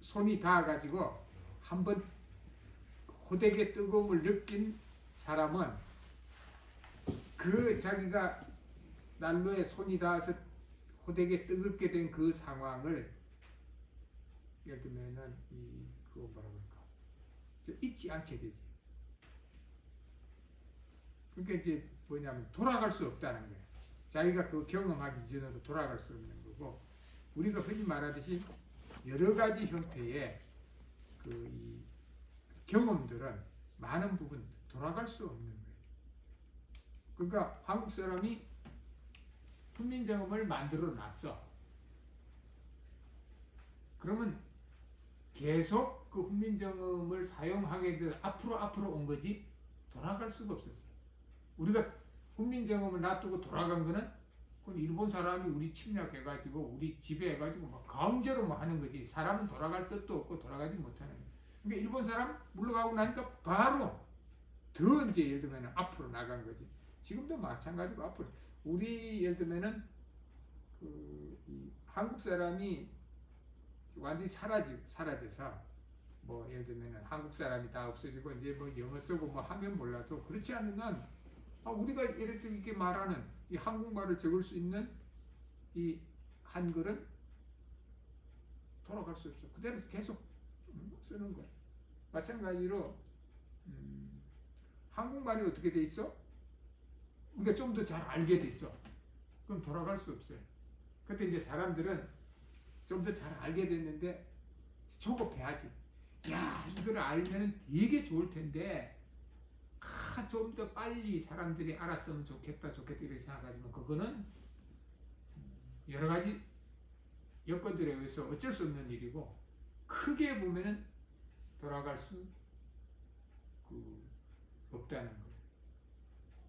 손이 닿아가지고 한번 호되게 뜨거움을 느낀 사람은 그 자기가 난로에 손이 닿아서 호되게 뜨겁게 된 그 상황을 예를 들면은 그거 뭐라 그럴까 잊지 않게 되지. 그러니까 이제 뭐냐면 돌아갈 수 없다는 거예요. 자기가 그 경험하기 이전으로 돌아갈 수 없는 거고, 우리가 흔히 말하듯이 여러 가지 형태의 이 경험들은 많은 부분 돌아갈 수 없는 거예요. 그러니까 한국 사람이 훈민정음을 만들어 놨어. 그러면 계속 그 훈민정음을 사용하게 돼 앞으로 온 거지 돌아갈 수가 없었어. 우리가 훈민정음을 놔두고 돌아간 거는 그건 일본 사람이 우리 침략해가지고 우리 지배해가지고 막 강제로 뭐 하는 거지. 사람은 돌아갈 뜻도 없고 돌아가지 못하는 거야. 그러니까 일본 사람 물러가고 나니까 바로 더 이제 예를 들면 앞으로 나간 거지. 지금도 마찬가지고 앞으로 우리 예를 들면은 이 한국 사람이 완전히 사라져서 뭐 예를 들면은 한국 사람이 다 없어지고 이제 뭐 영어 쓰고 뭐 하면 몰라도 그렇지 않는 한 우리가 예를 들어 이렇게 말하는 이 한국말을 적을 수 있는 이 한글은 돌아갈 수 없어. 그대로 계속 쓰는 거야. 마찬가지로 한국말이 어떻게 돼 있어? 우리가 좀 더 잘 알게 돼 있어. 그럼 돌아갈 수 없어요. 그때 이제 사람들은 좀 더 잘 알게 됐는데 조급해하지. 야, 이걸 알면 되게 좋을 텐데 좀 더 빨리 사람들이 알았으면 좋겠다 이렇게 생각하지만 그거는 여러 가지 여건들에 의해서 어쩔 수 없는 일이고, 크게 보면은 돌아갈 수 없다는 거예요.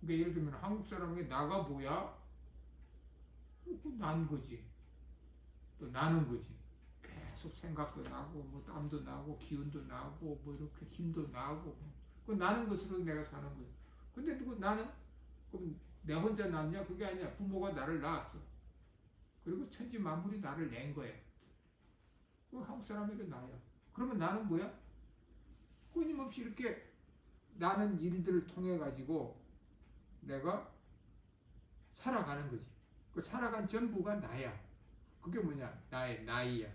그러니까 예를 들면 한국 사람이 나가 뭐야? 난 거지. 또 나는 거지. 계속 생각도 나고 뭐 땀도 나고 기운도 나고 뭐 이렇게 힘도 나고 그 나는 것으로 내가 사는 거예요. 근데 누구 나는 그럼 내 혼자 낳냐? 그게 아니야. 부모가 나를 낳았어. 그리고 천지 만물이 나를 낸 거야. 그 한국 사람에게 나야. 그러면 나는 뭐야? 끊임없이 이렇게 나는 일들을 통해 가지고 내가 살아가는 거지. 그 살아간 전부가 나야. 그게 뭐냐? 나의 나이야.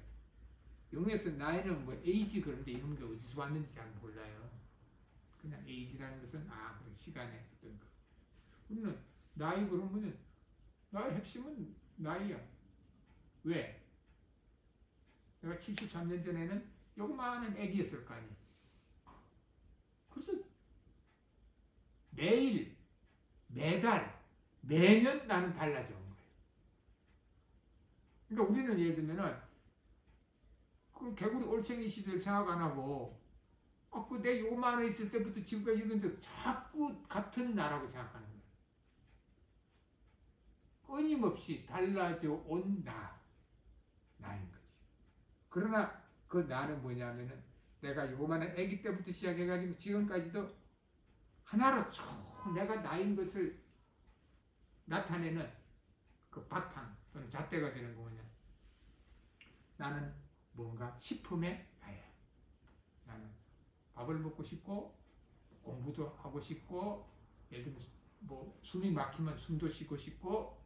영어에서 나이는 뭐 에이지 그런데 이런 게 어디서 왔는지 잘 몰라요. 그냥 에이지라는 것은 그래 시간의 어떤 거. 우리는 나이 그러면 나의 핵심은 나이야. 왜? 내가 73년 전에는 요만한 애기였을 거 아니야. 그래서 매일, 매달, 매년 나는 달라져 온 거예요. 그러니까 우리는 예를 들면은 그 개구리 올챙이 시절 생각 안 하고 내 요만해 있을 때부터 지금까지 이건데 자꾸 같은 나라고 생각하는 거예요. 끊임없이 달라져 온 나인 거지. 그러나 그 나는 뭐냐면은 내가 요만한 아기 때부터 시작해가지고 지금까지도 하나로 쭉 내가 나인 것을 나타내는 그 바탕 또는 잣대가 되는 거 뭐냐. 나는 뭔가 식품의 나야. 나는 밥을 먹고 싶고 공부도 하고 싶고 예를 들면 뭐 숨이 막히면 숨도 쉬고 싶고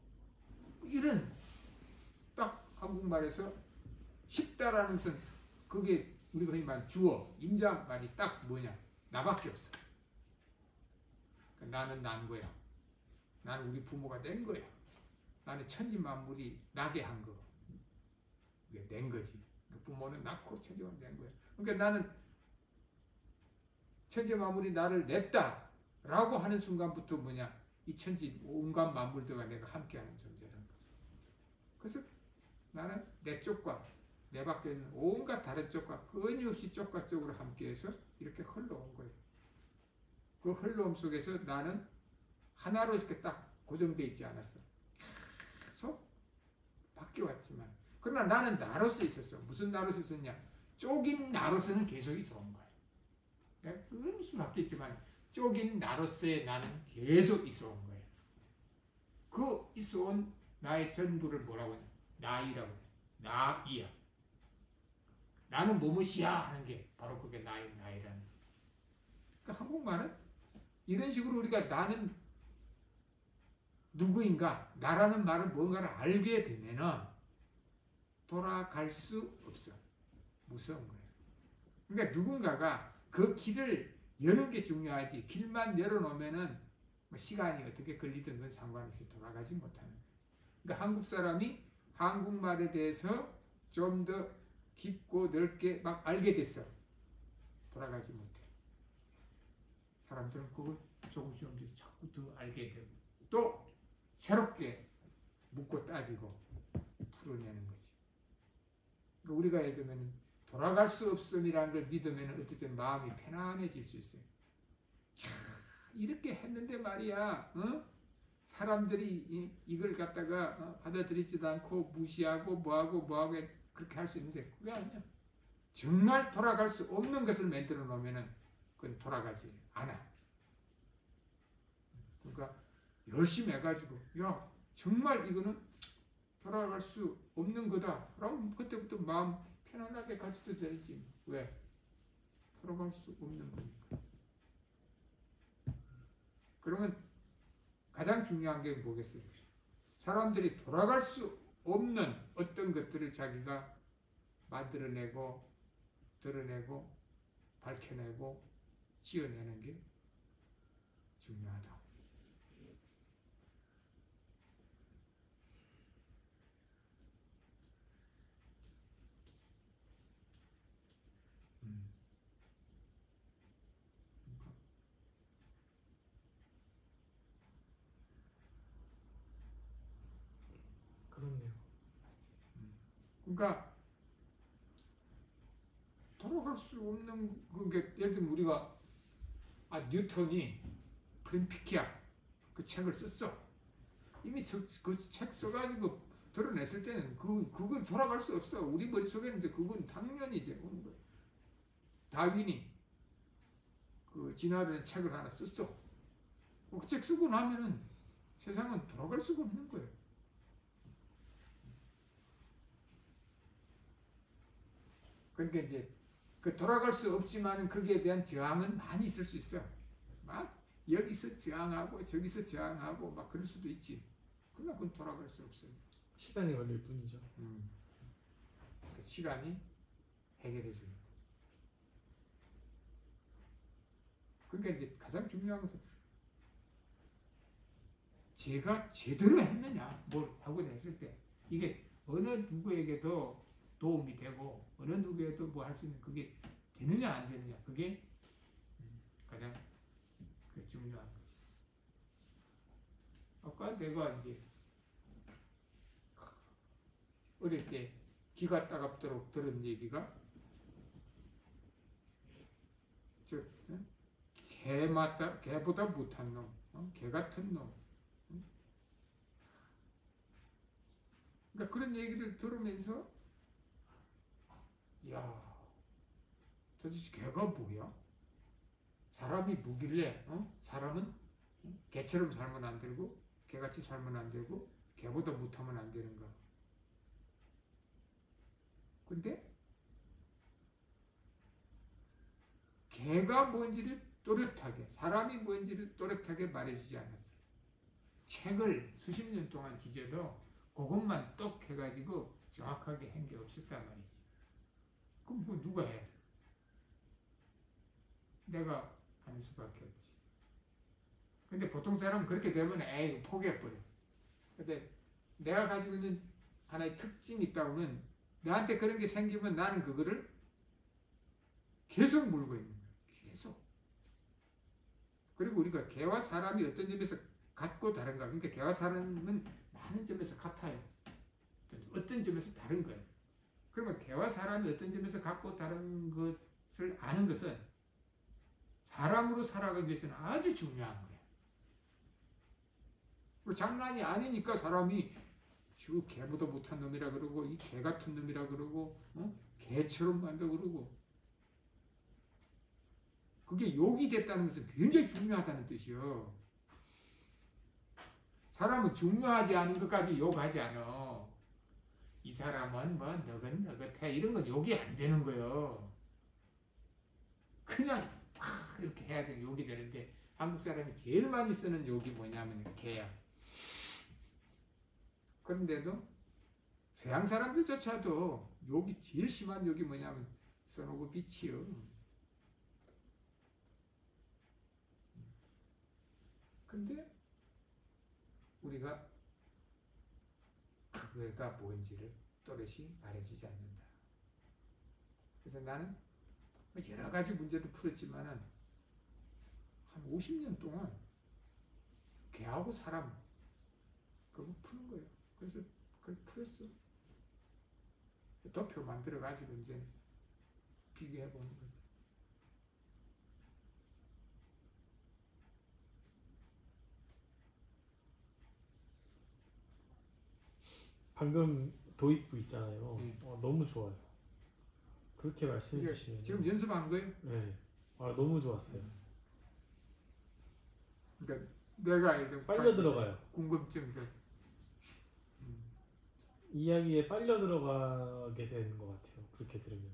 이런 딱 한국말에서 쉽다라는 것은 그게 우리가 흔히 말하는 주어, 임자말이 딱 뭐냐? 나밖에 없어. 그러니까 나는 난 거야. 나는 우리 부모가 낸 거야. 나는 천지만물이 나게 한 거. 낸 거지. 부모는 낳고 천지만물이 낸 거야. 그러니까 나는 천지만물이 나를 냈다 라고 하는 순간부터 뭐냐? 이 천지 온갖 만물들과 내가 함께하는 존재라는 거지. 그래서 나는 내 쪽과 내 밖에 있는 온갖 다른 쪽과 끊임없이 쪽과 쪽으로 함께해서 이렇게 흘러온 거예요. 그 흘러옴 속에서 나는 하나로 이렇게 딱 고정되어 있지 않았어. 계속 바뀌어왔지만 그러나 나는 나로서 있었어. 무슨 나로서 있었냐? 쪼긴 나로서는 계속 있어온 거예요. 끊임없이 바뀌었지만 쪼긴 나로서의 나는 계속 있어온 거예요. 그 있어온 나의 전부를 뭐라고 하냐? 나이라고 해. 나이야. 나는 뭐뭇이야 하는 게 바로 그게 나라는. 그러니까 한국말은 이런 식으로 우리가 나는 누구인가, 나라는 말은 뭔가를 알게 되면은 돌아갈 수 없어. 무서운 거예요. 그러니까 누군가가 그 길을 여는 게 중요하지, 길만 열어놓으면은 뭐 시간이 어떻게 걸리든 그건 상관없이 돌아가지 못하는 거예요. 그러니까 한국 사람이 한국말에 대해서 좀 더 깊고 넓게 막 알게 됐어. 돌아가지 못해. 사람들은 그걸 조금씩 자꾸 더 알게 되고 또 새롭게 묻고 따지고 풀어내는 거지. 그러니까 우리가 예를 들면 돌아갈 수 없음이라는 걸 믿으면 어쨌든 마음이 편안해질 수 있어요. 이렇게 했는데 말이야, 사람들이 이걸 갖다가 받아들이지도 않고 무시하고 뭐하고 그렇게 할 수 있는데 그게 아니야. 정말 돌아갈 수 없는 것을 만들어 놓으면 그건 돌아가지 않아. 그러니까 열심히 해가지고 야 정말 이거는 돌아갈 수 없는 거다 라고 그때부터 마음 편안하게 가져도 되지. 왜? 돌아갈 수 없는 거니까. 그러면 가장 중요한 게 뭐겠어요? 사람들이 돌아갈 수 없는 어떤 것들을 자기가 만들어내고 드러내고 밝혀내고 지어내는 게 중요하다. 그렇네요. 그러니까 돌아갈 수 없는 그게 예를 들면 우리가 뉴턴이 프린피키아 그 책을 썼어. 이미 그 책 써가지고 드러냈을 때는 그건 돌아갈 수 없어. 우리 머릿속에는 이제 그건 당연히 이제 오는 거야. 다윈이 그 진화라는 책을 하나 썼어. 그 책 쓰고 나면은 세상은 돌아갈 수가 없는 거예요. 그러니까 이제 그 돌아갈 수 없지만 거기에 대한 저항은 많이 있을 수 있어. 막 여기서 저항하고 저기서 저항하고 막 그럴 수도 있지. 그러나 그건 돌아갈 수 없어요. 시간이 걸릴 뿐이죠. 그 시간이 해결해 주는. 그러니까 이제 가장 중요한 것은 제가 제대로 했느냐, 뭘 하고자 했을 때 이게 어느 누구에게도 도움이 되고 어느 누구에도 뭐 할 수 있는 그게 되느냐 안 되느냐, 그게 가장 중요한 거지. 아까 내가 이제 어릴 때 기가 따갑도록 들은 얘기가 개보다 못한 놈, 개 같은 놈. 그러니까 그런 얘기를 들으면서 야, 도대체 개가 뭐야? 사람이 뭐길래 사람은 개처럼 살면 안 되고 개같이 살면 안 되고 개보다 못하면 안 되는가? 근데 개가 뭔지를 또렷하게, 사람이 뭔지를 또렷하게 말해주지 않았어요. 책을 수십 년 동안 뒤져도 그것만 똑 해가지고 정확하게 한 게 없었단 말이지. 그럼 뭐 누가 해? 내가 하는 수밖에 없지. 근데 보통 사람은 그렇게 되면 에이 포기해버려. 근데 내가 가지고 있는 하나의 특징이 있다고는 나한테 그런 게 생기면 나는 그거를 계속 물고 있는 거야. 계속. 그리고 우리가 개와 사람이 어떤 점에서 같고 다른가. 그러니까 개와 사람은 많은 점에서 같아요. 어떤 점에서 다른 거예요. 그러면 개와 사람이 어떤 점에서 같고 다른 것을 아는 것은 사람으로 살아가기 위해서는 아주 중요한 거예요. 장난이 아니니까 사람이 개보다 못한 놈이라 그러고 이 개 같은 놈이라 그러고 개처럼 만다 그러고 그게 욕이 됐다는 것은 굉장히 중요하다는 뜻이요. 사람은 중요하지 않은 것까지 욕하지 않아. 이 사람은 뭐 너긋너긋해 이런 건 욕이 안 되는 거예요. 그냥 팍 이렇게 해야 되는 욕이 되는데 한국 사람이 제일 많이 쓰는 욕이 뭐냐면 개야. 그런데도 서양 사람들조차도 욕이 제일 심한 욕이 뭐냐면 son of bitch요. 근데 우리가 그거가 뭔지를 또렷이 말해주지 않는다. 그래서 나는 여러 가지 문제도 풀었지만은 한 50년 동안 개하고 사람 그거 푸는 거예요. 그래서 그걸 풀었어. 도표 만들어 가지고 이제 비교해 보는 거지. 방금 도입부 있잖아요. 네. 너무 좋아요. 그렇게 말씀해 주시면 지금 연습한 거예요? 네. 너무 좋았어요. 그러니까 내가 이제 빨려 들어가요. 궁금증들. 이야기에 빨려 들어가게 되는 것 같아요. 그렇게 들으면.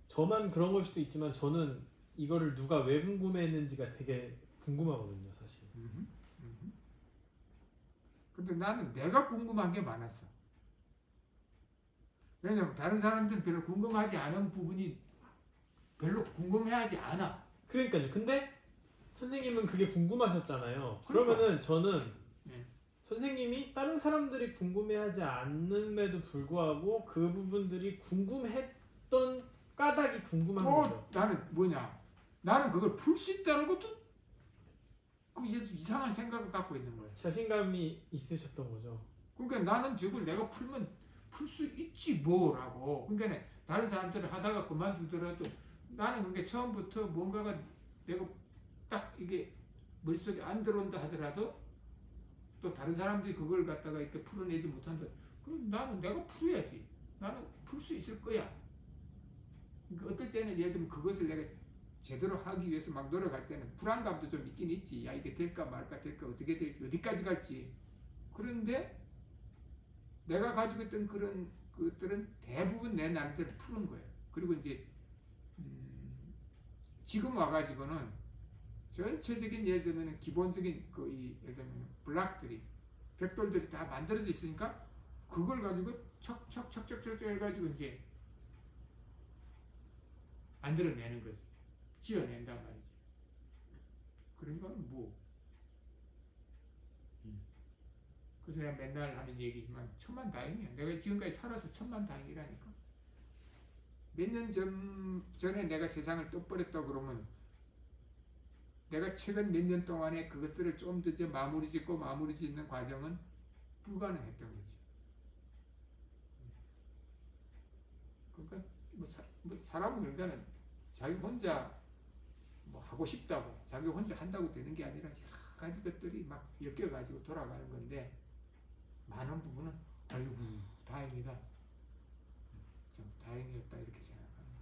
저만 그런 걸 수도 있지만 저는 이거를 누가 왜 궁금해했는지가 되게 궁금하거든요, 사실. 근데 나는 내가 궁금한 게 많았어. 왜냐면 다른 사람들은 별로 궁금하지 않은 부분이 별로 궁금해하지 않아. 그러니까요. 근데 선생님은 그게 궁금하셨잖아요. 그러니까. 그러면은 저는 네. 선생님이 다른 사람들이 궁금해하지 않음에도 불구하고 그 부분들이 궁금했던 까닭이 궁금한 거죠. 나는 뭐냐? 나는 그걸 풀 수 있다는 것도 그 이상한 생각을 갖고 있는 거예요. 자신감이 있으셨던 거죠. 그러니까 나는 이걸 내가 풀면 풀 수 있지 뭐라고. 그러니까 다른 사람들을 하다가 그만두더라도 나는 그게 처음부터 뭔가가 내가 딱 이게 머릿속에 안 들어온다 하더라도 또 다른 사람들이 그걸 갖다가 이렇게 풀어내지 못한다. 그럼 나는 내가 풀어야지. 나는 풀 수 있을 거야. 그러니까 어떨 때는 예를 들면 그것을 내가 제대로 하기 위해서 막 노력할 때는 불안감도 좀 있긴 있지. 야, 이게 될까 말까 될까 어떻게 될지 어디까지 갈지. 그런데 내가 가지고 있던 그런 것들은 대부분 내 나름대로 푸는 거예요. 그리고 이제 지금 와가지고는 전체적인 예를 들면 기본적인 예를 들면 블락들이 벽돌들이 다 만들어져 있으니까 그걸 가지고 척척척척척 해가지고 이제 만들어내는 거지. 지어낸단 말이지. 그런 건 뭐. 그래서 내가 맨날 하는 얘기지만 천만다행이야. 내가 지금까지 살아서 천만다행이라니까. 몇 년 전에 내가 세상을 떠버렸다 그러면 내가 최근 몇 년 동안에 그것들을 좀 더 마무리 짓는 과정은 불가능했던 거지. 그러니까 사람은 그러니까는 자기 혼자 뭐 하고 싶다고 자기 혼자 한다고 되는 게 아니라 여러 가지 것들이 막 엮여가지고 돌아가는 건데 많은 부분은 아이고 다행이다. 좀 다행이었다 이렇게 생각합니다.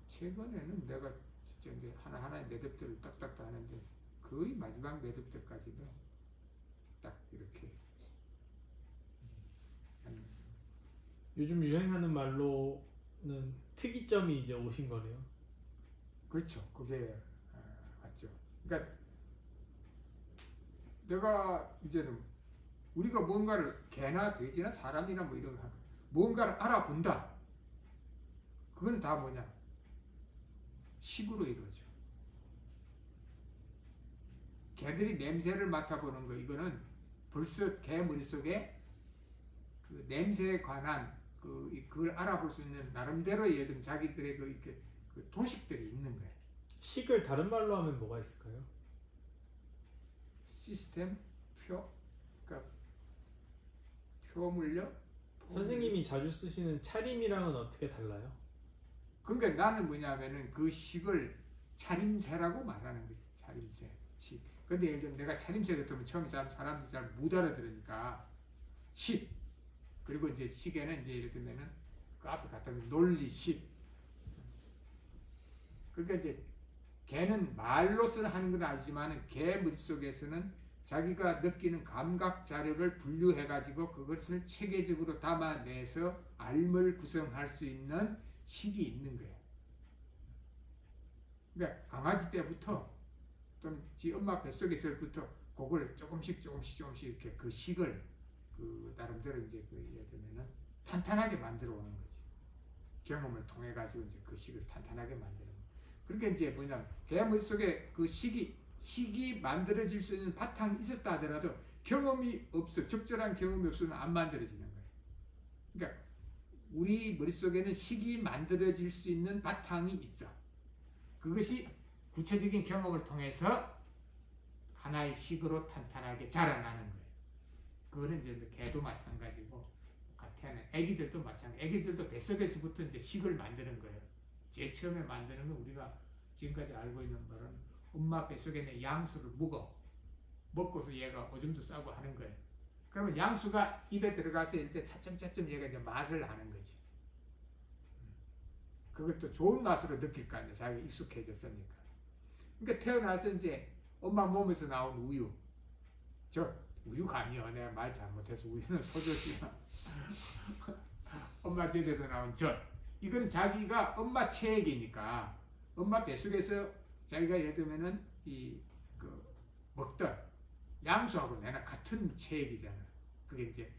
최근에는 내가 진짜 이제 하나하나의 매듭들을 딱딱딱 하는데 거의 마지막 매듭들까지도 딱 이렇게 하는. 요즘 유행하는 말로는 특이점이 이제 오신 거네요. 그렇죠. 그게 맞죠. 그러니까 내가 이제는 우리가 뭔가를 개나 돼지나 사람이나 뭐 이런 거 뭔가를 알아본다. 그건 다 뭐냐? 식으로 이루어져. 개들이 냄새를 맡아보는 거 이거는 벌써 개 머릿속에 그 냄새에 관한 그걸 알아볼 수 있는 나름대로 예를 들면 자기들의 그 도식들이 있는 거예요. 식을 다른 말로 하면 뭐가 있을까요? 시스템, 그러니까 표물력. 선생님이 자주 쓰시는 차림이랑은 어떻게 달라요? 그러니까 나는 뭐냐면은 그 식을 차림새라고 말하는 거지. 차림새. 식. 근데 예를 들면 내가 차림새 같으면 처음에 사람들이 잘 못 알아들으니까 식. 그리고 이제 식에는 이제 예를 들면은 그 앞에 갖다 놓은 논리식. 그러니까 이제 개는 말로서는 하는 건 아니지만 개 머릿속에서는 자기가 느끼는 감각 자료를 분류해가지고 그것을 체계적으로 담아내서 알을 구성할 수 있는 식이 있는 거예요. 그러니까 강아지 때부터 또는 지 엄마 뱃속에서부터 그걸 조금씩 이렇게 그 식을 그 나름대로 이제 그 예를 들면은 탄탄하게 만들어 오는 거지. 경험을 통해 가지고 이제 그 식을 탄탄하게 만드는 거. 그러니까 이제 뭐냐면 개 머릿속에 그 식이 만들어질 수 있는 바탕이 있었다 하더라도 경험이 없어, 적절한 경험이 없으면 안 만들어지는 거예요. 그러니까 우리 머릿속에는 식이 만들어질 수 있는 바탕이 있어. 그것이 구체적인 경험을 통해서 하나의 식으로 탄탄하게 자라나는 거예요. 그거는 이제 개도 마찬가지고 같아는 애기들도 마찬가지. 애기들도 뱃속에서부터 이제 식을 만드는 거예요. 제일 처음에 만드는 건 우리가 지금까지 알고 있는 바로는 엄마 뱃속에 있는 양수를 먹고서 얘가 오줌도 싸고 하는 거예요. 그러면 양수가 입에 들어가서 이렇게 차츰 얘가 이제 맛을 아는 거지. 그걸 또 좋은 맛으로 느낄 거 아니야. 자기가 익숙해졌으니까. 그러니까 태어나서 이제 엄마 몸에서 나온 우유. 우유가 아니야. 내가 말 잘못해서 우유는 소젖이야. 엄마 젖에서 나온 젖. 이거는 자기가 엄마 체액이니까 엄마 뱃속에서 자기가 예를 들면은 먹던 양수하고 내나 같은 체액이잖아. 그게 이제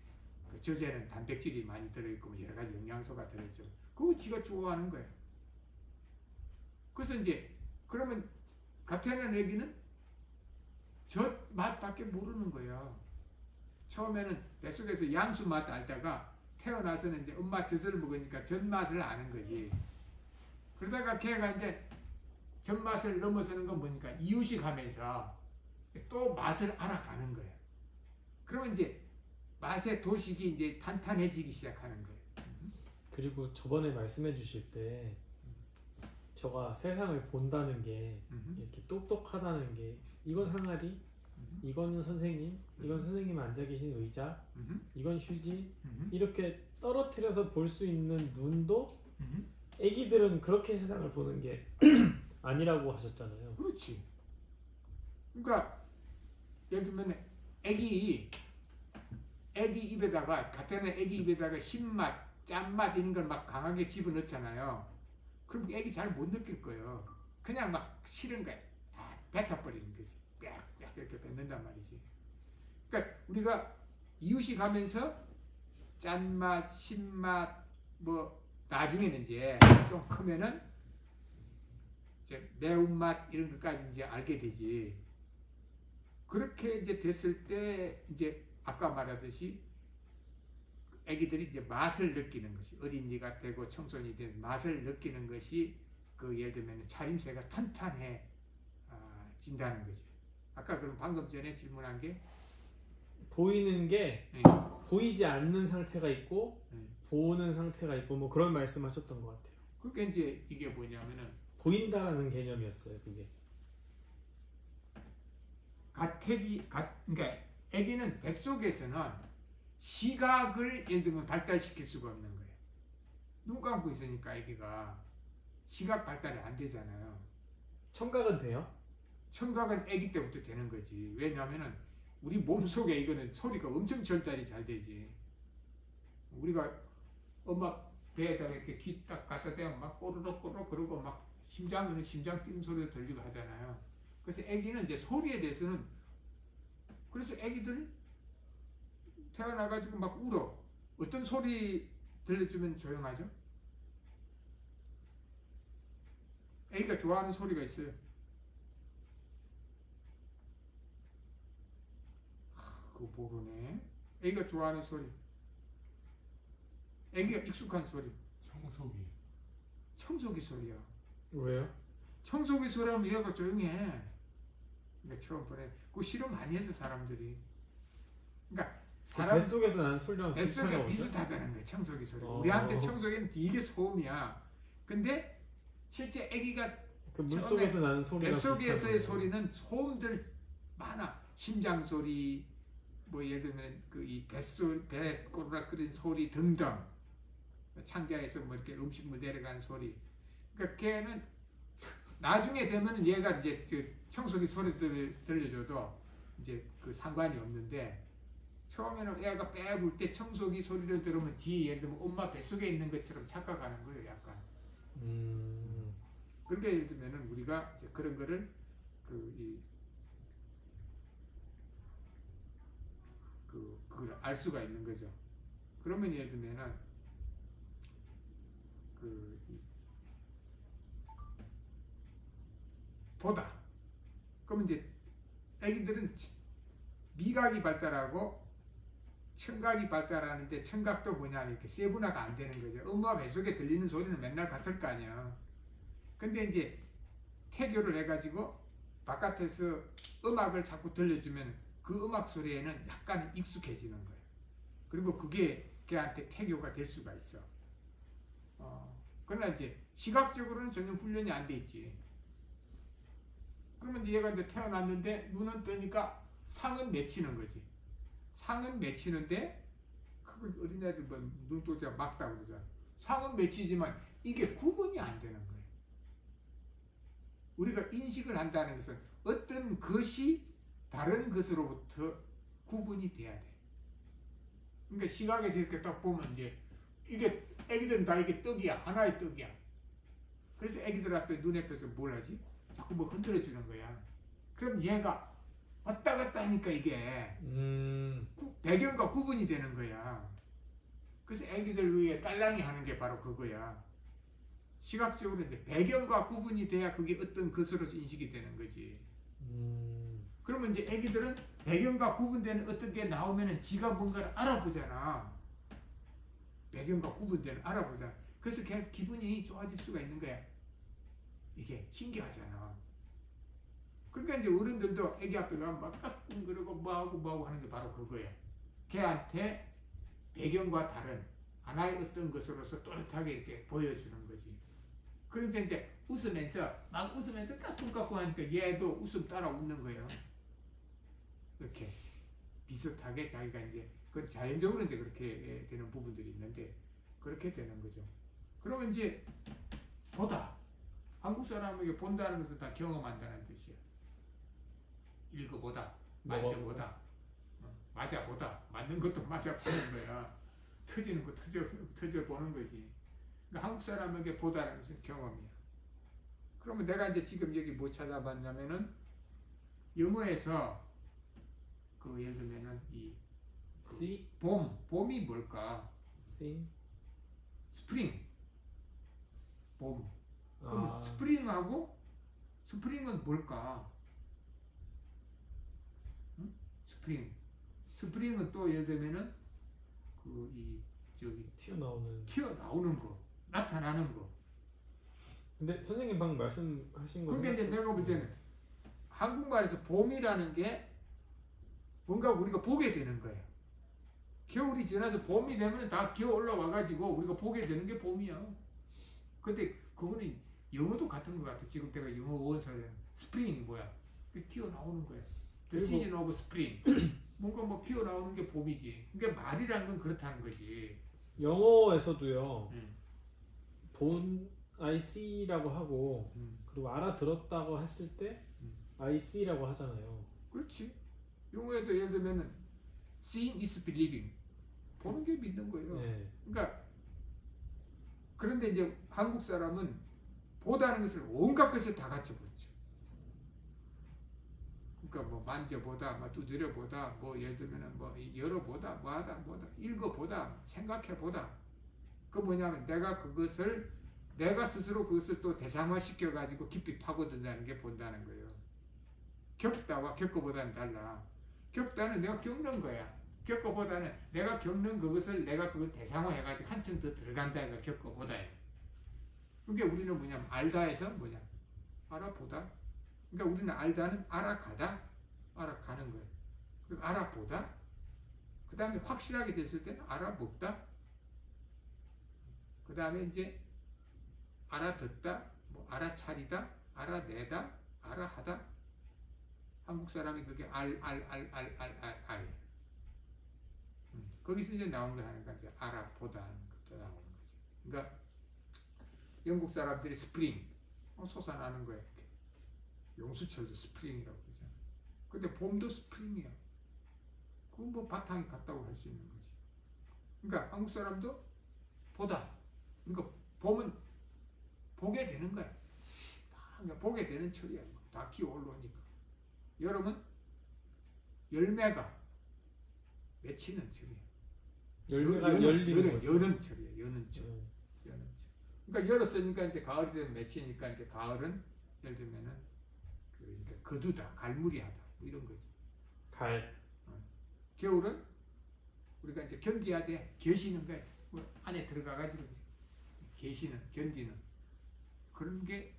그 젖에는 단백질이 많이 들어있고 뭐 여러 가지 영양소가 들어있죠. 그거 지가 좋아하는 거야. 그래서 이제 그러면 가태어난 애기는 젖 맛밖에 모르는 거야. 처음에는 뱃속에서 양수 맛 알다가 태어나서는 이제 엄마 젖을 먹으니까 젖 맛을 아는 거지. 그러다가 걔가 이제 젖 맛을 넘어서는 건 뭐니까 이유식 하면서 또 맛을 알아가는 거야. 그러면 이제 맛의 도식이 이제 탄탄해지기 시작하는 거예요. 그리고 저번에 말씀해 주실 때 저가 세상을 본다는 게 이렇게 똑똑하다는 게 이건 항아리, 이건 선생님, 이건 선생님 앉아 계신 의자, 이건 휴지 이렇게 떨어뜨려서 볼 수 있는 눈도 애기들은 그렇게 세상을 보는 게 아니라고 하셨잖아요. 그렇지. 그러니까 예를 들면 애기 입에다가 가태어난 애기 입에다가 신맛, 짠맛 이런 걸 막 강하게 집어넣잖아요. 그럼 애기 잘 못 느낄 거예요. 그냥 막 싫은 거야. 뱉어버리는 거지. 빽빽 이렇게 뱉는단 말이지. 그러니까 우리가 이유식 하면서 짠맛, 신맛, 뭐 나중에는 이제 좀 크면은 이제 매운맛 이런 것까지 이제 알게 되지. 그렇게 이제 됐을 때 이제 아까 말하듯이 애기들이 이제 맛을 느끼는 것이 어린이가 되고 청소년이 되는 맛을 느끼는 것이 그 예를 들면 차림새가 탄탄해 진다는 거지. 아까 그럼 방금 전에 질문한 게 보이는 게 보이지 않는 상태가 있고 보는 상태가 있고 뭐 그런 말씀하셨던 것 같아요. 그러니까 이제 이게 뭐냐면은 보인다라는 개념이었어요. 그게 그러니까 애기는 뱃속에서는 시각을 예를 들면 발달시킬 수가 없는 거예요. 눈 감고 있으니까 애기가 시각 발달이 안 되잖아요. 청각은 돼요? 청각은 애기 때부터 되는 거지. 왜냐하면은 우리 몸속에 이거는 소리가 엄청 전달이 잘 되지. 우리가 엄마 배에다가 이렇게 귀 딱 갖다 대면 막 꼬르륵 그러고 막 심장 뛰는 소리도 들리고 하잖아요. 그래서 애기는 이제 소리에 대해서는 그래서 애기들 태어나가지고 막 울어. 어떤 소리 들려주면 조용하죠? 애기가 좋아하는 소리가 있어요. 그거 모르네. 애기가 좋아하는 소리. 애기가 익숙한 소리. 청소기 소리야. 왜요? 청소기 소리하면 얘가 조용해. 그러니까 처음 보내. 그거 실험 많이 해서 사람들이. 그러니까 뱃속에서 나는 소리랑 뱃속에 비슷하다는 거야. 청소기 소리. 우리한테 청소기는 이게 소음이야. 근데 실제 아기가 그 물속에서 나는 소리가 뱃속에서의 소리는 소음들 많아. 심장 소리, 뭐 예를 들면 그 이 배 꼬르락거리는 소리 등등. 창자에서 뭐 이렇게 음식물 내려가는 소리. 그러니까 걔는 나중에 되면은 얘가 이제 청소기 소리 들려줘도 이제 그 상관이 없는데 처음에는 애가 빼굴 때 청소기 소리를 들으면 예를 들면 엄마 뱃속에 있는 것처럼 착각하는 거예요, 약간. 그렇게 예를 들면은 우리가 이제 그런 거를 그걸 알 수가 있는 거죠. 그러면 예를 들면은 보다. 그러면 이제 애기들은 미각이 발달하고 청각이 발달하는데 청각도 뭐냐 이렇게 세분화가 안 되는 거죠. 엄마 뱃속에 들리는 소리는 맨날 같을 거 아니야. 근데 이제 태교를 해가지고 바깥에서 음악을 자꾸 들려주면 그 음악 소리에는 약간 익숙해지는 거예요. 그리고 그게 걔한테 태교가 될 수가 있어. 그러나 이제 시각적으로는 전혀 훈련이 안 돼 있지. 그러면 얘가 이제 태어났는데 눈은 뜨니까 상은 맺히는 거지. 상은 맺히는데 그걸 어린애들 뭐 눈동자 막다고 그러잖아. 상은 맺히지만 이게 구분이 안 되는 거예요. 우리가 인식을 한다는 것은 어떤 것이 다른 것으로부터 구분이 돼야 돼. 그러니까 시각에서 이렇게 딱 보면 이제 이게 애기들은 다 이게 떡이야. 하나의 떡이야. 그래서 애기들 앞에 눈 앞에서 뭘 하지? 자꾸 뭐 흔들어 주는 거야. 그럼 얘가 왔다 갔다 하니까 이게 배경과 구분이 되는 거야. 그래서 애기들 위에 딸랑이 하는 게 바로 그거야. 시각적으로 이제 배경과 구분이 돼야 그게 어떤 것으로서 인식이 되는 거지. 그러면 이제 애기들은 배경과 구분되는 어떤 게 나오면은 지가 뭔가를 알아보잖아. 배경과 구분되는 알아보잖아. 그래서 걔 기분이 좋아질 수가 있는 거야. 이게 신기하잖아. 그러니까 이제 어른들도 애기 앞에 가면 막 까꿍거리고 뭐하고 하는 게 바로 그거야. 걔한테 배경과 다른 하나의 어떤 것으로서 또렷하게 이렇게 보여주는 거지. 그래서 이제 막 웃으면서 까꿍까꿍 하니까 얘도 웃음 따라 웃는 거예요. 이렇게 비슷하게 자기가 이제 그 자연적으로 이제 그렇게 되는 부분들이 있는데 그렇게 되는 거죠. 그러면 이제 보다. 한국 사람에게 본다는 것은 다 경험한다는 뜻이야. 읽어보다, 만져보다, 맞아보다, 맞는 것도 맞아보는 거야. 터지는 거 터져보는 거지. 그러니까 한국 사람에게 보다는 것은 경험이야. 그러면 내가 이제 지금 여기 뭐 찾아봤냐면은 영어에서 예를 들면은 봄이 뭘까? 스프링. 봄. 그럼 스프링은 뭘까? 응? 스프링은 또 예를 들면은 튀어나오는 거, 나타나는 거. 근데 선생님 방금 말씀하신 거. 그러니까 이제 내가 볼 때는 한국말에서 봄이라는 게 뭔가 우리가 보게 되는 거예요. 겨울이 지나서 봄이 되면 다 기어 올라와가지고 우리가 보게 되는 게 봄이야. 근데 그거는 영어도 같은 것 같아. 지금 내가 영어 원서에 스프링이 뭐야? 튀어나오는 거야. The season of spring. 뭔가 뭐 튀어나오는 게 봄이지. 그러니까 말이라는 건 그렇다는 거지. 영어에서도요. 본 I see라고 하고 그리고 알아들었다고 했을 때 I see라고 하잖아요. 그렇지. 영어에도 예를 들면은 seeing is believing. 보는 게 믿는 거예요. 네. 그러니까 그런데 이제 한국 사람은 보다는 것을 온갖 것을 다 같이 보죠. 그러니까 뭐 만져보다, 뭐 두드려보다, 뭐 예를 들면은 뭐 열어보다, 뭐하다, 읽어보다, 생각해보다. 그 뭐냐면 내가 스스로 그것을 또 대상화시켜 가지고 깊이 파고든다는 게 본다는 거예요. 겪다와 겪어보다는 달라. 겪다는 내가 겪는 거야. 겪어보다는 내가 겪는 그것을 내가 그걸 대상화해가지고 한층 더 들어간다니까 겪어보다예요. 그러니까 우리는 뭐냐면 알다에서 뭐냐 알아보다. 그러니까 우리는 알다는 알아가다, 알아가는 거예요. 그리고 알아보다. 그 다음에 확실하게 됐을 때는 알아먹다. 그 다음에 이제 알아듣다, 뭐 알아차리다, 알아내다, 알아하다. 한국 사람이 그게 알. 거기서 이제 나오는 거 하니까 이제 알아보다 하는 것도 나오는 거지. 그러니까 영국 사람들이 스프링 솟아나는 거예요. 용수철도 스프링이라고 그러잖아. 근데 봄도 스프링이야. 그건 뭐 바탕이 같다고 할 수 있는 거지. 그러니까 한국 사람도 보다. 그러니까 봄은 보게 되는 거야. 그러니까 보게 되는 철이야. 다 기어 올라오니까. 여름은 열매가 맺히는 철이야. 열매가 열리는 거죠. 여름철이야. 여름철. 여름철. 그러니까 열었으니까 이제 가을이 되면 맺히니까 이제 가을은 예를 들면은 그러니까 거두다, 갈무리하다 뭐 이런 거지. 겨울은 우리가 이제 견뎌야 돼. 겨시는 거야. 뭐 안에 들어가가지고 계시는, 견디는 그런 게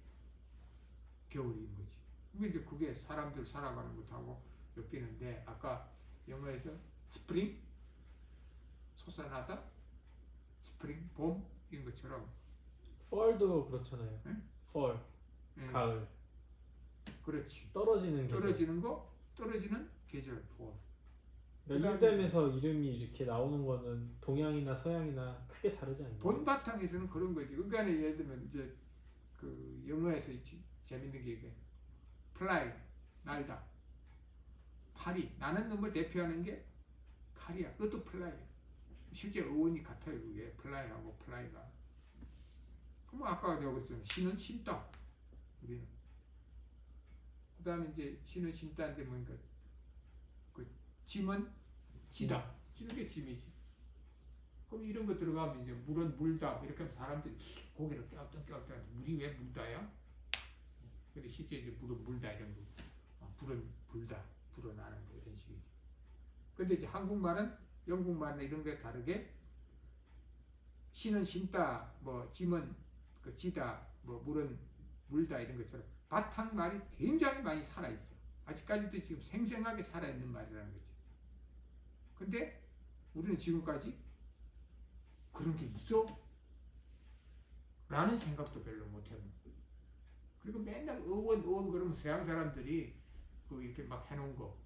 겨울인 거지. 근데 이제 그게 사람들 살아가는 것하고 엮이는데 아까 영어에서 스프링 솟아나다, 스프링 봄 이런 것처럼 펄도 그렇잖아요. 응? 펄 가을. 그렇지. 떨어지는 계절. 떨어지는 계절 봄. 그러니까 일댐에서 이름이 이렇게 나오는 거는 동양이나 서양이나 크게 다르지 않나요? 본 바탕에서는 그런 거지. 그러니까 예를 들면 이제 그 영어에서 재밌는 게 이게 fly 날다, 파리 나는 놈을 대표하는 게 칼이야. 그것도 fly야. 실제 어원이 같아요. 그게 fly하고 fly가. 그럼 아까 내가 그랬잖아. 신은 신다. 우리는. 그 다음에 이제 신은 신다인데 뭔가 그 짐은 지다. 지는 게 짐이지. 그럼 이런 거 들어가면 이제 물은 물다 이렇게 하면 사람들이 고개를 껴안고 물이 왜 물다야? 근데 실제 이제 물은 물다 이런 거, 불은 불다, 불어나는 거 이런 식이지. 근데 이제 한국말은 영국말은 이런 게 다르게 신은 신다, 뭐 짐은 그 지다, 뭐 물은 물다 이런 것처럼 바탕 말이 굉장히 많이 살아 있어. 아직까지도 지금 생생하게 살아 있는 말이라는 거지. 근데 우리는 지금까지 그런 게 있어? 라는 생각도 별로 못했는. 그리고 맨날 어원 그러면 서양 사람들이 그 이렇게 막 해놓은 거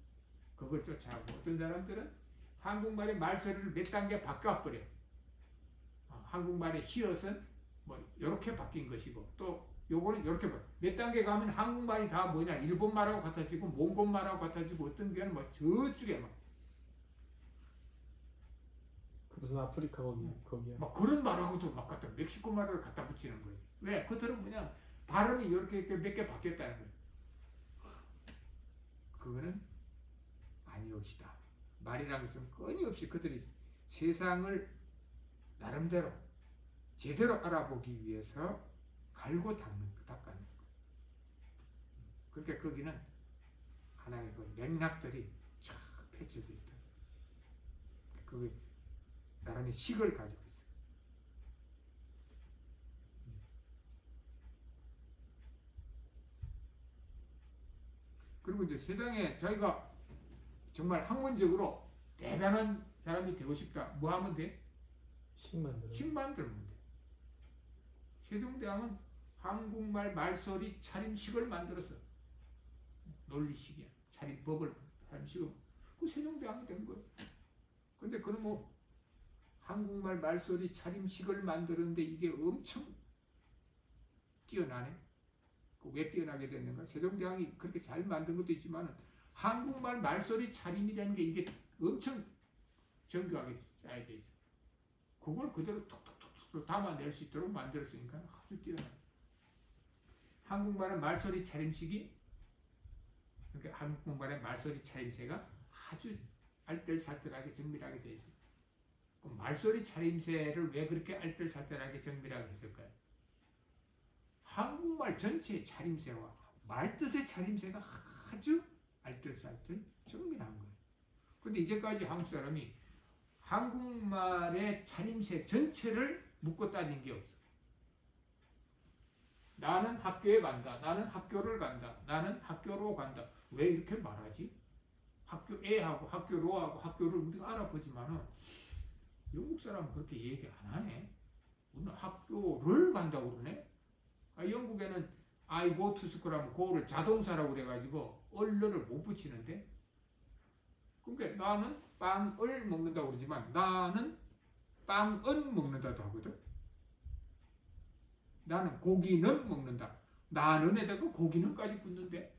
그걸 쫓아하고 어떤 사람들은 한국말의 말소리를 몇 단계 바꿔버려. 한국말의 히읗은 뭐 이렇게 바뀐 것이고 또 요거는 이렇게 몇 단계 가면 한국말이 다 뭐냐 일본말하고 같아지고 몽골말하고 같아지고 어떤 게는 뭐 저쪽에 막 무슨 아프리카 거기야. 막 그런 말하고도 막 갖다 멕시코 말을 갖다 붙이는 거예요. 왜? 그들은 그냥 발음이 이렇게 몇 개 바뀌었다는 거예요. 그거는 아니옵시다. 말이라는 것은 끊임없이 그들이 세상을 나름대로 제대로 알아보기 위해서 갈고 닦는 거예요. 그러니까 거기는 하나의 그 맥락들이 쫙 펼쳐져 있다. 그게 나름의 식을 가지고 있어요. 그리고 이제 세상에 저희가 정말 학문적으로 대단한 사람이 되고 싶다. 뭐 하면 돼? 식 만들면 돼. 세종대왕은 한국말 말소리 차림식을 만들었어. 논리식이야. 차림법을 차림식을. 그 세종대왕이 된 거야. 근데 그럼 뭐 한국말 말소리 차림식을 만드는데 이게 엄청 뛰어나네. 왜 뛰어나게 됐는가? 세종대왕이 그렇게 잘 만든 것도 있지만 한국말 말소리 차림이라는 게 이게 엄청 정교하게 짜여져 있어. 그걸 그대로 톡톡톡톡 담아낼 수 있도록 만들었으니까 아주 뛰어나. 한국말의 말소리 차림식이 그러니까 한국말의 말소리 차림새가 아주 알뜰살뜰하게 정밀하게 돼 있어. 그럼 말소리 차림새를 왜 그렇게 알뜰살뜰하게 정밀하게 했을까요? 한국말 전체의 차림새와 말뜻의 차림새가 아주 알뜰살뜰 정밀한 거예요. 근데 이제까지 한국 사람이 한국말의 차림새 전체를 묶고 따진 게 없어. 나는 학교에 간다. 나는 학교를 간다. 나는 학교로 간다. 왜 이렇게 말하지? 학교에하고 학교로하고 학교를 우리가 알아보지만은 영국 사람은 그렇게 얘기 안 하네. 우리는 학교를 간다고 그러네. 영국에는 I go to school 하면 go를 자동사라고 그래가지고 얼를 못 붙이는데 그러니까 나는 빵을 먹는다고 그러지만 나는 빵은 먹는다도 하거든. 나는 고기는 먹는다. 나는에다가 고기는까지 붙는데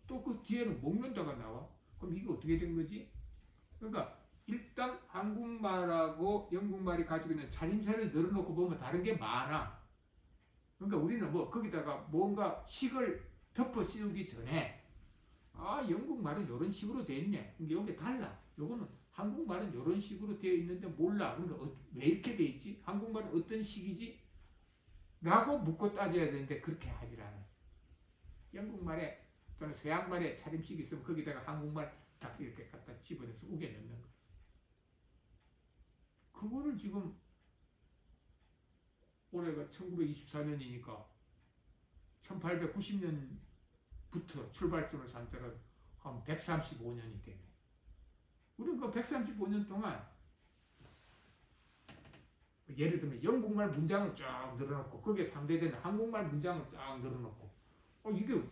또 그 뒤에는 먹는다가 나와. 그럼 이게 어떻게 된 거지? 그러니까 일단 한국말하고 영국말이 가지고 있는 차림새를 늘어놓고 보면 다른 게 많아. 그러니까 우리는 뭐 거기다가 뭔가 식을 덮어 씌우기 전에 영국말은 이런 식으로 돼 있네. 이게 달라. 요거는 한국말은 이런 식으로 되어 있는데 몰라. 그러니까 왜 이렇게 돼 있지? 한국말은 어떤 식이지? 라고 묻고 따져야 되는데 그렇게 하질 않았어. 영국말에 또는 서양말에 차림식이 있으면 거기다가 한국말 딱 이렇게 갖다 집어넣어서 우겨 넣는 거야. 그거를 지금 올해가 1924년이니까 1890년부터 출발점을 삼더라도 한 135년이 되네. 우리는 그 135년 동안 예를 들면 영국말 문장을 쫙 늘어놓고 거기에 상대되는 한국말 문장을 쫙 늘어놓고 이게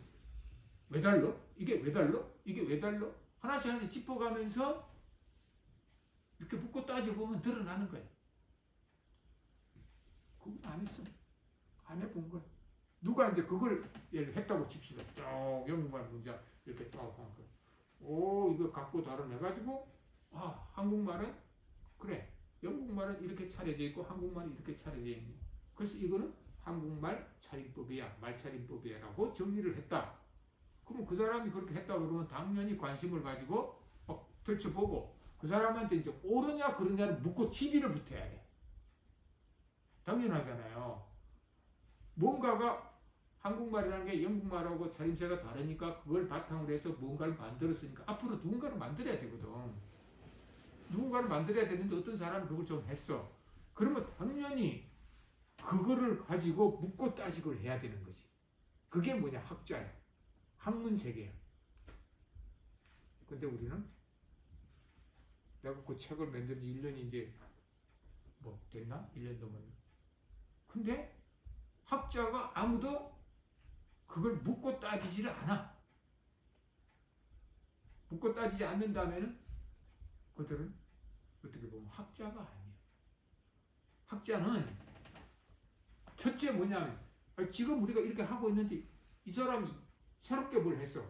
왜 달러? 이게 왜 달러? 이게 왜 달러? 하나씩 하나씩 짚어가면서 이렇게 묻고 따져보면 드러나는 거예요. 그건 안 했어. 안 해본 거야. 누가 이제 그걸 했다고 칩시다. 쭉 영국말 문장 이렇게 딱 한 거. 이거 갖고 다뤄내가지고 한국말은 그래. 영국말은 이렇게 차려져 있고 한국말은 이렇게 차려져 있네. 그래서 이거는 한국말 차림법이야. 말차림법이야 라고 정리를 했다. 그럼 그 사람이 그렇게 했다 그러면 당연히 관심을 가지고 들춰보고 그 사람한테 이제 옳으냐 그러냐를 묻고 TV를 붙여야 돼. 당연하잖아요. 뭔가가 한국말이라는 게 영국말하고 차림새가 다르니까 그걸 바탕으로 해서 뭔가를 만들었으니까 앞으로 누군가를 만들어야 되거든. 누군가를 만들어야 되는데 어떤 사람이 그걸 좀 했어. 그러면 당연히 그거를 가지고 묻고 따지고 해야 되는 거지. 그게 뭐냐? 학자야. 학문 세계야. 근데 우리는 내가 그 책을 만든 지 1년이 이제 뭐 됐나? 1년 넘었나? 근데 학자가 아무도 그걸 묻고 따지지를 않아. 묻고 따지지 않는다면은 그들은 어떻게 보면 학자가 아니야. 학자는 첫째 뭐냐면 지금 우리가 이렇게 하고 있는데 이 사람이 새롭게 뭘 했어.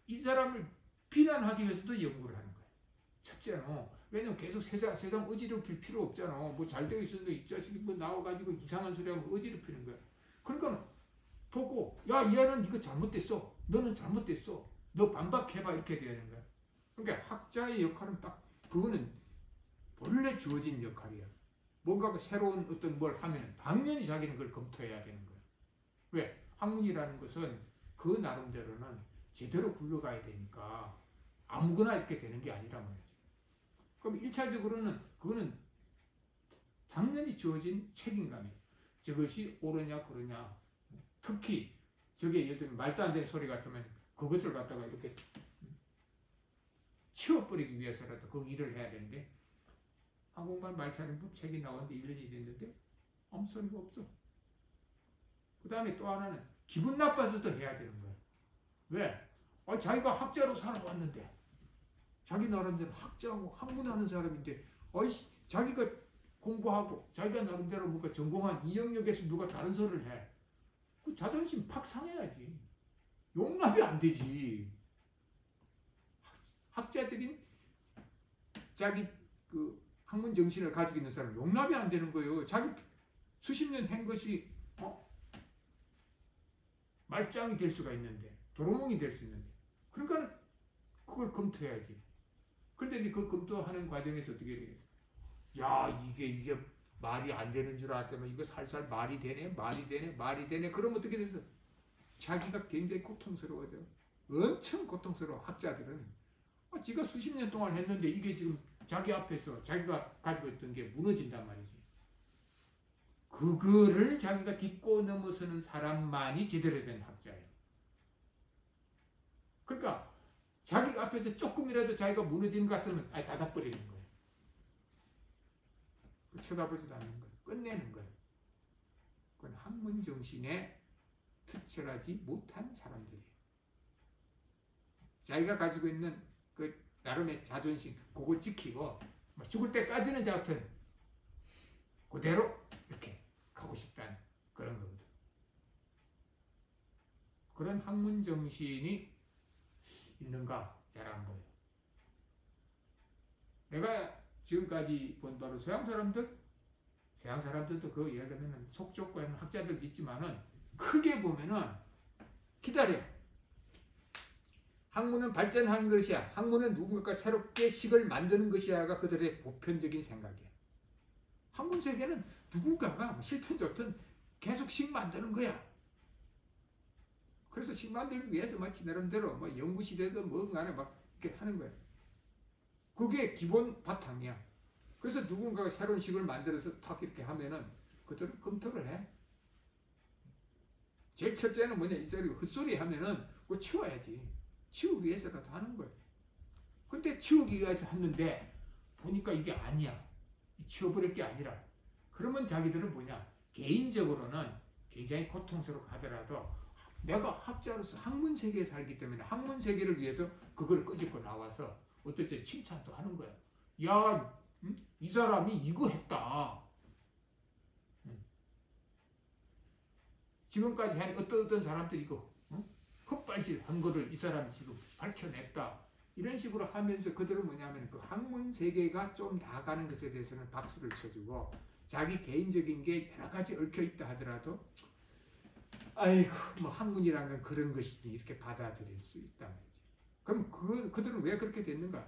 이 사람을 비난하기 위해서도 연구를 하는 거야. 첫째는 왜냐면 계속 세상 어지럽힐 필요 없잖아. 뭐 잘 되어 있었는데 이 자식이 뭐 나와가지고 이상한 소리 하면 어지럽히는 거야. 그러니까 보고 얘는 이거 잘못됐어. 너는 잘못됐어. 너 반박해봐 이렇게 돼야 되는 거야. 그러니까 학자의 역할은 딱 그거는 본래 주어진 역할이야. 뭔가 새로운 어떤 뭘 하면 당연히 자기는 그걸 검토해야 되는 거야. 왜? 학문이라는 것은 그 나름대로는 제대로 굴러가야 되니까 아무거나 이렇게 되는 게 아니란 말이지. 그럼 1차적으로는 그거는 당연히 주어진 책임감이에요. 저것이 옳으냐 그러냐. 특히 저게 예를 들면 말도 안 되는 소리 같으면 그것을 갖다가 이렇게 치워버리기 위해서라도 그 일을 해야 되는데 한국말 말차림법 책이 나왔는데 1년이 됐는데 아무 소리가 없어. 그 다음에 또 하나는 기분 나빠서도 해야 되는 거야. 왜? 자기가 학자로 살아왔는데 자기 나름대로 학자하고 학문하는 사람인데 자기가 공부하고 자기가 나름대로 뭔가 전공한 이 영역에서 누가 다른 소리를 해. 그 자존심 팍 상해야지. 용납이 안 되지. 학자적인 자기 그 학문 정신을 가지고 있는 사람은 용납이 안 되는 거예요. 자기 수십 년 한 것이 말짱이 될 수가 있는데 도루묵이 될 수 있는데 그러니까 그걸 검토해야지. 그런데 그 검토하는 과정에서 어떻게 되겠어? 이게 말이 안 되는 줄 알았더니 이거 살살 말이 되네 그러면 어떻게 됐어? 자기가 굉장히 고통스러워져. 엄청 고통스러워. 학자들은 지가 수십 년 동안 했는데 이게 지금 자기 앞에서 자기가 가지고 있던 게 무너진단 말이지. 그거를 자기가 딛고 넘어서는 사람만이 제대로 된 학자예요. 그러니까 자기 앞에서 조금이라도 자기가 무너지는 것 같으면 닫아버리는 거예요. 쳐다보지도 않는 거예요. 끝내는 거예요. 그건 학문 정신에 투철하지 못한 사람들이에요. 자기가 가지고 있는 그 나름의 자존심 그걸 지키고 죽을 때까지는 저 같은 그대로 이렇게 가고 싶다는 그런 거거든. 그런 학문 정신이 있는가? 잘 안 보여. 내가 지금까지 본 바로 서양 사람들도 그 예를 들면 속좁고 하는 학자들도 있지만은 크게 보면은 기다려. 학문은 발전한 것이야. 학문은 누군가 새롭게 식을 만드는 것이야가 그들의 보편적인 생각이야. 학문 세계는 누군가가 싫든 좋든 계속 식 만드는 거야. 그래서 식 만들기 위해서 마치 나름대로 뭐 연구시대든 뭐든 간에 막 이렇게 하는 거야. 그게 기본 바탕이야. 그래서 누군가가 새로운 식을 만들어서 탁 이렇게 하면은 그들은 검토를 해. 제일 첫째는 뭐냐, 이 소리 헛소리 하면은 그거 치워야지. 치우기 위해서라도 하는 거예요. 근데 치우기 위해서 했는데 보니까 이게 아니야. 치워버릴 게 아니라. 그러면 자기들은 뭐냐, 개인적으로는 굉장히 고통스럽고 하더라도 내가 학자로서 학문 세계에 살기 때문에 학문 세계를 위해서 그걸 끄집고 나와서 어떨 때 칭찬도 하는 거야. 야, 이 사람이 이거 했다. 지금까지 한 어떤 사람들이 이거 헛발질한 거를 이 사람이 지금 밝혀냈다. 이런 식으로 하면서 그들은 뭐냐면 그 학문 세계가 좀 나아가는 것에 대해서는 박수를 쳐주고 자기 개인적인 게 여러 가지 얽혀있다 하더라도 아이고 뭐 학문이란 건 그런 것이지 이렇게 받아들일 수 있다. 그럼 그들은 왜 그렇게 됐는가?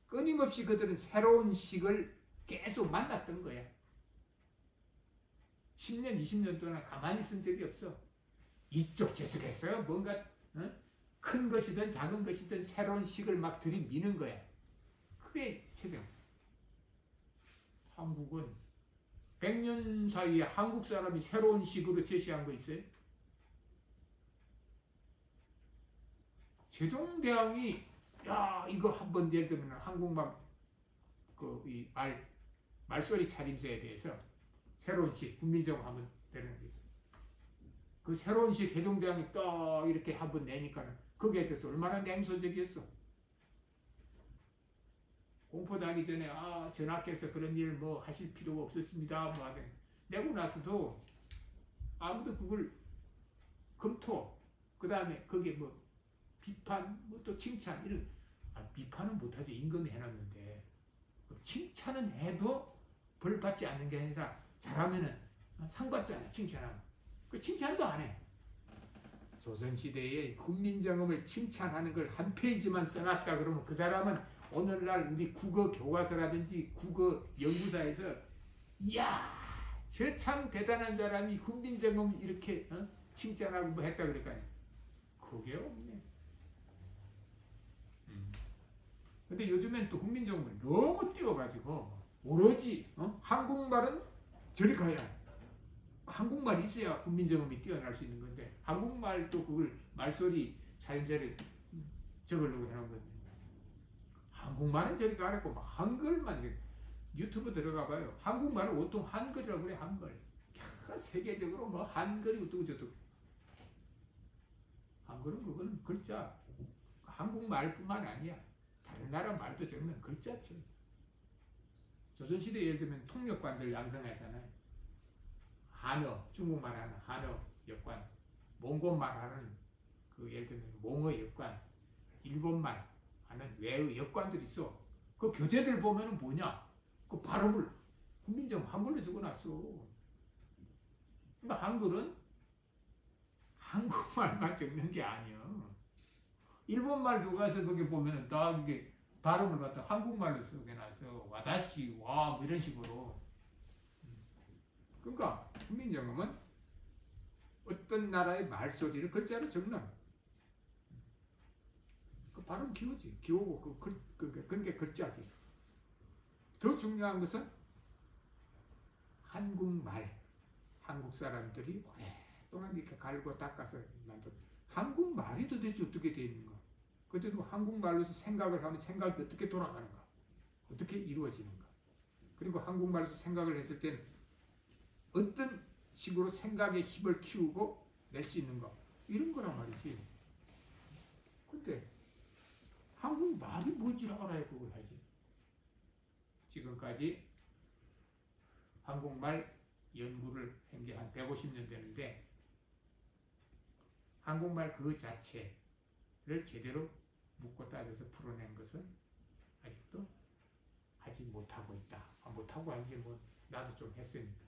끊임없이 그들은 새로운 식을 계속 만났던 거야. 10년, 20년 동안 가만히 쓴 적이 없어. 이쪽 재석했어요. 뭔가 큰 것이든 작은 것이든 새로운 식을 막 들이미는 거야. 그게 세상. 한국은 100년 사이에 한국 사람이 새로운 식으로 제시한 거 있어요? 세종대왕이 야 이거 한번 예를 들면 한국말 이 말소리 차림새에 대해서 새로운 식 국민정음 한번 내는 게 있어요. 그 새로운 식 세종대왕이 또 이렇게 한번 내니까는 거기에 대해서 얼마나 냉소적이었어. 공포 나기 전에 전하께서 그런 일 뭐 하실 필요가 없었습니다. 뭐 하든 내고 나서도 아무도 그걸 검토 그 다음에 거기에 뭐 비판 뭐 또 칭찬 이런 비판은 못하죠. 임금이 해놨는데 칭찬은 해도 벌 받지 않는 게 아니라 잘하면은 상 받잖아. 칭찬하면 그 칭찬도 안 해. 조선시대에 국민정음을 칭찬하는 걸 한 페이지만 써놨다 그러면 그 사람은 오늘날 우리 국어 교과서라든지 국어 연구사에서 이야 저 참 대단한 사람이 국민정음 이렇게 칭찬하고 뭐 했다 그럴까요? 그게 없네. 근데 요즘엔 또 국민정음을 너무 띄워가지고 오로지 한국말은 저리 가야 한국말이 있어야 국민정음이 뛰어날 수 있는 건데 한국말도 그걸 말소리 차림새를 적으려고 해놓은 건데 한국말은 저리 가라고 막 한글만 지금 유튜브 들어가 봐요. 한국말은 보통 한글이라고 그래. 한글 세계적으로 뭐 한글이 어떻고 저쩌고 한글은 그거는 글자 한국말뿐만 아니야. 다른 나라 말도 적으면 글자지. 조선시대 예를 들면 통역관들 양성하잖아요. 한어, 중국말 하는 한어 역관, 몽고말 하는 그 예를 들면 몽어 역관, 일본말 하는 외의 역관들이 있어. 그 교재들 보면은 뭐냐? 그 발음을 국민정음 한글로 적어놨어. 그러니까 한글은 한국말만 적는 게 아니야. 일본말도 가서 거기 보면은 다 이게 발음을 갖다 한국말로 써놔서 와다시 와 뭐 이런 식으로. 그러니까 국민정음은 어떤 나라의 말소리를 글자로 적는 그 발음 기호지. 기호고 그게 글자지. 더 중요한 것은 한국말. 한국 사람들이 오랫동안 이렇게 갈고 닦아서 만든 한국말이 도대체 어떻게 되어 있는가? 그때도 한국말로서 생각을 하면 생각이 어떻게 돌아가는가? 어떻게 이루어지는가? 그리고 한국말로서 생각을 했을 때는 어떤 식으로 생각의 힘을 키우고 낼 수 있는가? 이런 거란 말이지. 근데 한국말이 뭔지를 알아야 그걸 하지. 지금까지 한국말 연구를 한 게 한 150년 되는데 한국말 그 자체를 제대로 묻고 따져서 풀어낸 것은 아직도 하지 못하고 있다. 못하고 아니지 뭐 나도 좀 했으니까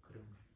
그런 거.